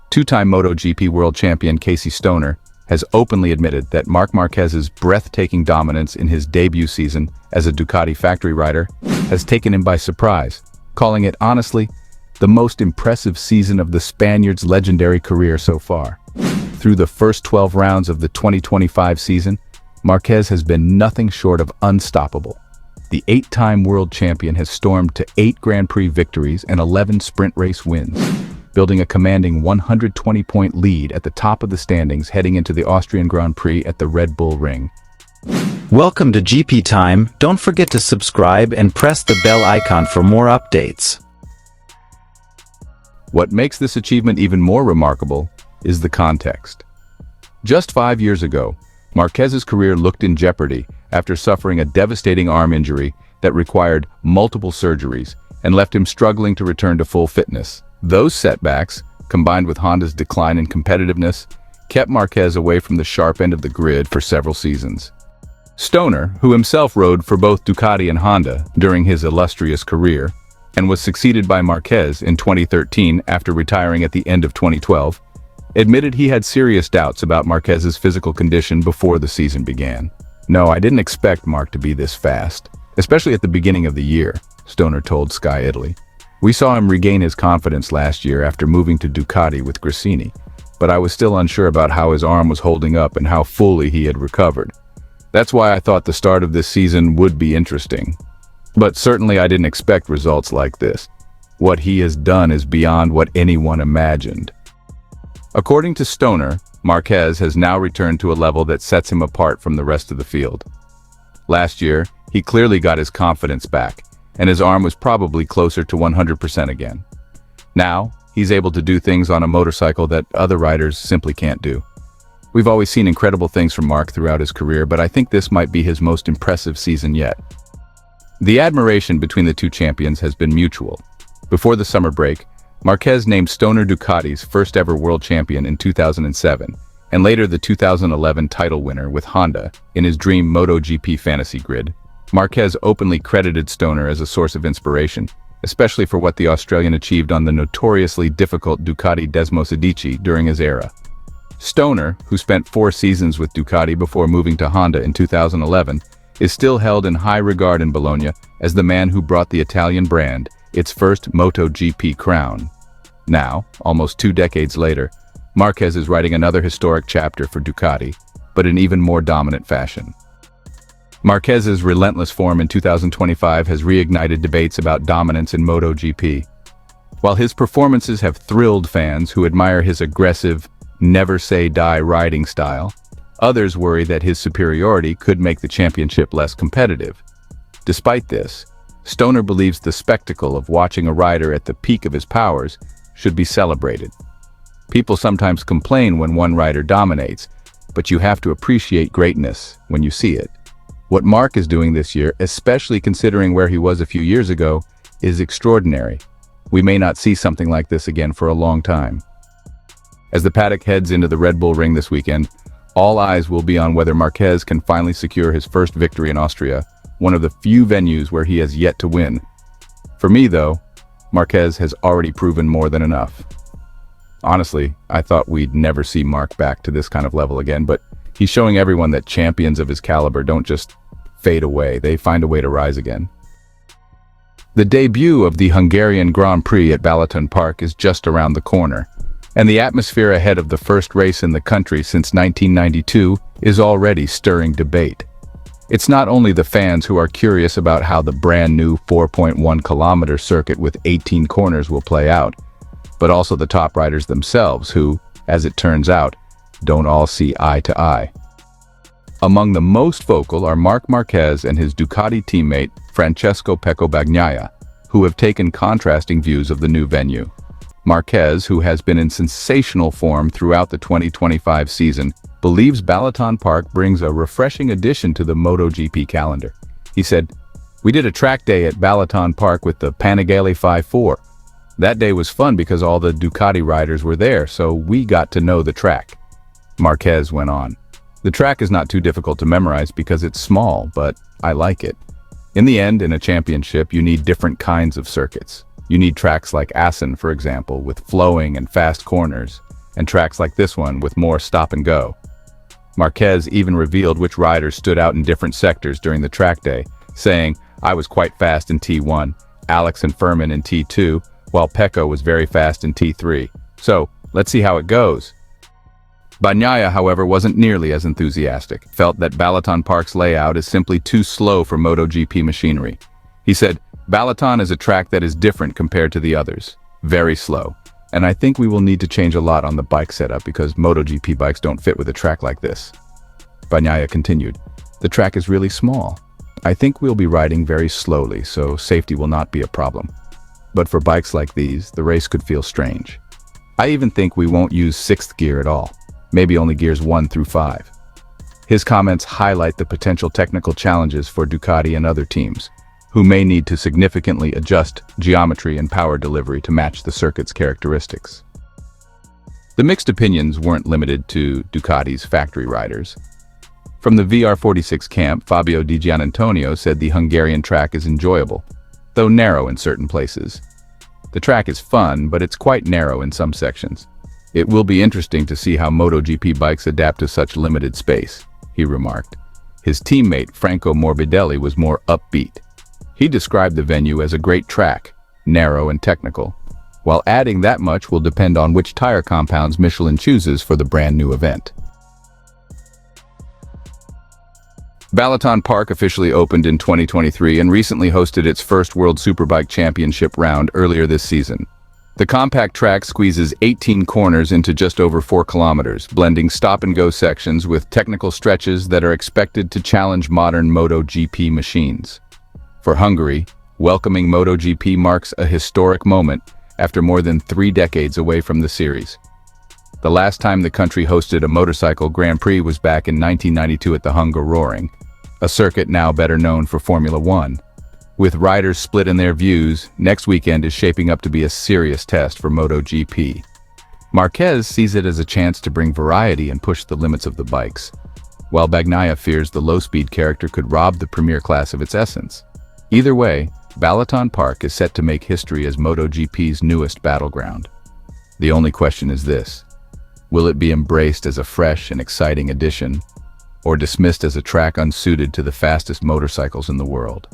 Two-time Moto GP world champion Casey Stoner has openly admitted that Marc Marquez's breathtaking dominance in his debut season as a Ducati factory rider has taken him by surprise, calling it, honestly, the most impressive season of the Spaniard's legendary career so far. Through the first 12 rounds of the 2025 season, Marquez has been nothing short of unstoppable. The 8-time world champion has stormed to 8 Grand Prix victories and 11 sprint race wins, building a commanding 120-point lead at the top of the standings heading into the Austrian Grand Prix at the Red Bull Ring. Welcome to GP Time. Don't forget to subscribe and press the bell icon for more updates. What makes this achievement even more remarkable is the context. Just 5 years ago, Marquez's career looked in jeopardy after suffering a devastating arm injury that required multiple surgeries and left him struggling to return to full fitness. Those setbacks, combined with Honda's decline in competitiveness, kept Marquez away from the sharp end of the grid for several seasons. Stoner, who himself rode for both Ducati and Honda during his illustrious career, and was succeeded by Marquez in 2013 after retiring at the end of 2012, admitted he had serious doubts about Marquez's physical condition before the season began. "No, I didn't expect Marc to be this fast, especially at the beginning of the year," Stoner told Sky Italy. "We saw him regain his confidence last year after moving to Ducati with Gresini, but I was still unsure about how his arm was holding up and how fully he had recovered. That's why I thought the start of this season would be interesting. But certainly I didn't expect results like this. What he has done is beyond what anyone imagined." According to Stoner, Marquez has now returned to a level that sets him apart from the rest of the field. Last year, he clearly got his confidence back, and his arm was probably closer to 100% again. Now, he's able to do things on a motorcycle that other riders simply can't do. We've always seen incredible things from Marc throughout his career, but I think this might be his most impressive season yet. The admiration between the two champions has been mutual. Before the summer break, Marquez named Stoner Ducati's first ever world champion in 2007, and later the 2011 title winner with Honda in his dream Moto GP fantasy grid. Marquez openly credited Stoner as a source of inspiration, especially for what the Australian achieved on the notoriously difficult Ducati Desmosedici during his era. Stoner, who spent 4 seasons with Ducati before moving to Honda in 2011, is still held in high regard in Bologna as the man who brought the Italian brand its first Moto GP crown. Now, almost 2 decades later, Marquez is writing another historic chapter for Ducati, but in even more dominant fashion. Marquez's relentless form in 2025 has reignited debates about dominance in Moto GP. While his performances have thrilled fans who admire his aggressive, never-say-die riding style, others worry that his superiority could make the championship less competitive. Despite this, Stoner believes the spectacle of watching a rider at the peak of his powers should be celebrated. People sometimes complain when one rider dominates, but you have to appreciate greatness when you see it. What Marc is doing this year, especially considering where he was a few years ago, is extraordinary. We may not see something like this again for a long time. As the paddock heads into the Red Bull Ring this weekend, all eyes will be on whether Marquez can finally secure his first victory in Austria, one of the few venues where he has yet to win. For me, though, Marquez has already proven more than enough. Honestly, I thought we'd never see Marc back to this kind of level again, but he's showing everyone that champions of his caliber don't just fade away, they find a way to rise again. The debut of the Hungarian Grand Prix at Balaton Park is just around the corner, and the atmosphere ahead of the first race in the country since 1992 is already stirring debate. It's not only the fans who are curious about how the brand new 4.1-kilometer circuit with 18 corners will play out, but also the top riders themselves who, as it turns out, don't all see eye to eye. Among the most vocal are Marc Marquez and his Ducati teammate Francesco Pecco Bagnaia, who have taken contrasting views of the new venue. Marquez, who has been in sensational form throughout the 2025 season, believes Balaton Park brings a refreshing addition to the MotoGP calendar. He said, "We did a track day at Balaton Park with the Panigale 5-4. That day was fun because all the Ducati riders were there, so we got to know the track." Marquez went on, "The track is not too difficult to memorize because it's small, but I like it. In the end, in a championship, you need different kinds of circuits. You need tracks like Assen, for example, with flowing and fast corners. and tracks like this one with more stop and go. Marquez even revealed which riders stood out in different sectors during the track day, saying, "I was quite fast in T1, Alex and Furman in T2, while Pecco was very fast in T3. So, let's see how it goes." Bagnaia, however, wasn't nearly as enthusiastic, felt that Balaton Park's layout is simply too slow for MotoGP machinery. He said, "Balaton is a track that is different compared to the others. Very slow. And I think we will need to change a lot on the bike setup because MotoGP bikes don't fit with a track like this." Bagnaia continued, "The track is really small. I think we'll be riding very slowly, so safety will not be a problem. But for bikes like these, the race could feel strange. I even think we won't use sixth gear at all, maybe only gears 1 through 5. His comments highlight the potential technical challenges for Ducati and other teams, who may need to significantly adjust geometry and power delivery to match the circuit's characteristics. The mixed opinions weren't limited to Ducati's factory riders. From the VR46 camp, Fabio Di Giannantonio said the Hungarian track is enjoyable, though narrow in certain places. "The track is fun, but it's quite narrow in some sections. It will be interesting to see how MotoGP bikes adapt to such limited space," he remarked. His teammate Franco Morbidelli was more upbeat. He described the venue as a great track, narrow and technical, while adding that much will depend on which tire compounds Michelin chooses for the brand new event. Balaton Park officially opened in 2023 and recently hosted its first World Superbike Championship round earlier this season. The compact track squeezes 18 corners into just over 4 kilometers, blending stop-and-go sections with technical stretches that are expected to challenge modern MotoGP machines. For Hungary, welcoming MotoGP marks a historic moment after more than 3 decades away from the series. The last time the country hosted a motorcycle Grand Prix was back in 1992 at the Hungaroring, a circuit now better known for Formula One. With riders split in their views, next weekend is shaping up to be a serious test for MotoGP. Marquez sees it as a chance to bring variety and push the limits of the bikes, while Bagnaia fears the low-speed character could rob the premier class of its essence. Either way, Balaton Park is set to make history as MotoGP's newest battleground. The only question is this: will it be embraced as a fresh and exciting addition, or dismissed as a track unsuited to the fastest motorcycles in the world?